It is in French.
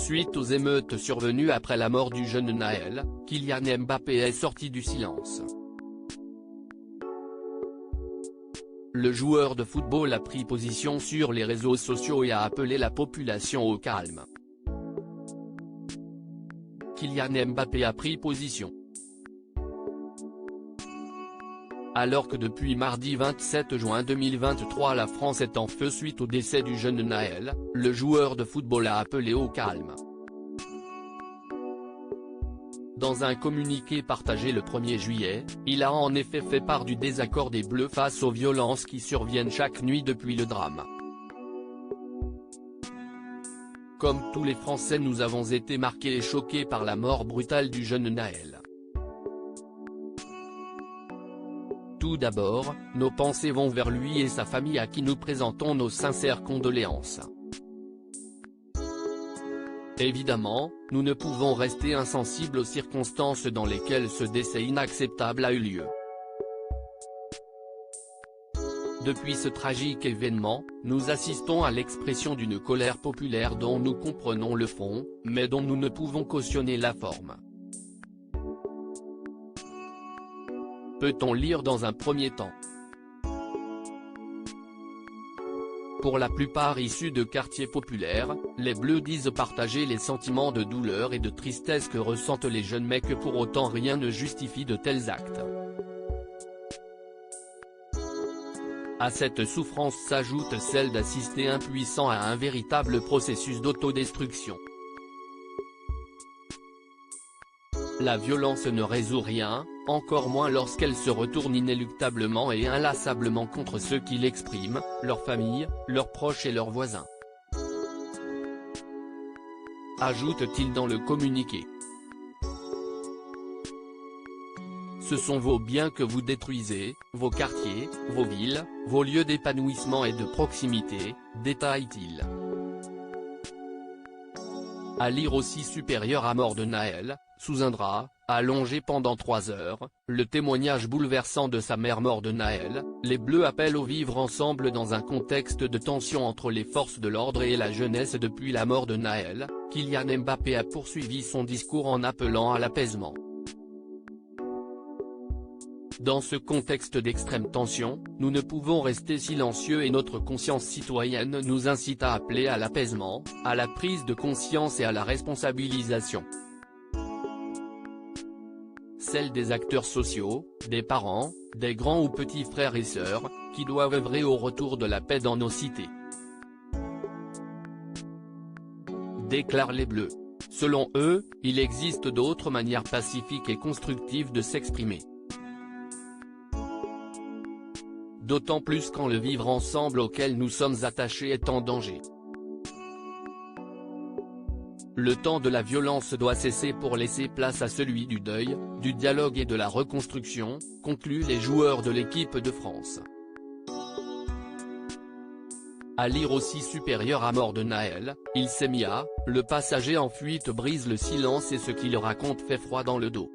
Suite aux émeutes survenues après la mort du jeune Naël, Kylian Mbappé est sorti du silence. Le joueur de football a pris position sur les réseaux sociaux et a appelé la population au calme. Kylian Mbappé a pris position. Alors que depuis mardi 27 juin 2023 la France est en feu suite au décès du jeune Naël, le joueur de football a appelé au calme. Dans un communiqué partagé le 1er juillet, il a en effet fait part du désaccord des Bleus face aux violences qui surviennent chaque nuit depuis le drame. Comme tous les Français, nous avons été marqués et choqués par la mort brutale du jeune Naël. Tout d'abord, nos pensées vont vers lui et sa famille à qui nous présentons nos sincères condoléances. Évidemment, nous ne pouvons rester insensibles aux circonstances dans lesquelles ce décès inacceptable a eu lieu. Depuis ce tragique événement, nous assistons à l'expression d'une colère populaire dont nous comprenons le fond, mais dont nous ne pouvons cautionner la forme. Peut-on lire dans un premier temps ? Pour la plupart issus de quartiers populaires, les Bleus disent partager les sentiments de douleur et de tristesse que ressentent les jeunes mais que pour autant rien ne justifie de tels actes. À cette souffrance s'ajoute celle d'assister impuissant à un véritable processus d'autodestruction. La violence ne résout rien, encore moins lorsqu'elle se retourne inéluctablement et inlassablement contre ceux qui l'expriment, leurs familles, leurs proches et leurs voisins. Ajoute-t-il dans le communiqué. Ce sont vos biens que vous détruisez, vos quartiers, vos villes, vos lieux d'épanouissement et de proximité, détaille-t-il. À lire aussi supérieur à mort de Naël, sous un drap, allongé pendant 3 heures, le témoignage bouleversant de sa mère mort de Naël, les Bleus appellent au vivre ensemble dans un contexte de tension entre les forces de l'ordre et la jeunesse depuis la mort de Naël, Kylian Mbappé a poursuivi son discours en appelant à l'apaisement. Dans ce contexte d'extrême tension, nous ne pouvons rester silencieux et notre conscience citoyenne nous incite à appeler à l'apaisement, à la prise de conscience et à la responsabilisation. Celle des acteurs sociaux, des parents, des grands ou petits frères et sœurs, qui doivent œuvrer au retour de la paix dans nos cités. Déclarent les Bleus. Selon eux, il existe d'autres manières pacifiques et constructives de s'exprimer. D'autant plus quand le vivre ensemble auquel nous sommes attachés est en danger. Le temps de la violence doit cesser pour laisser place à celui du deuil, du dialogue et de la reconstruction, concluent les joueurs de l'équipe de France. À lire aussi supérieur à mort de Naël, il s'est mis à, le passager en fuite brise le silence et ce qu'il raconte fait froid dans le dos.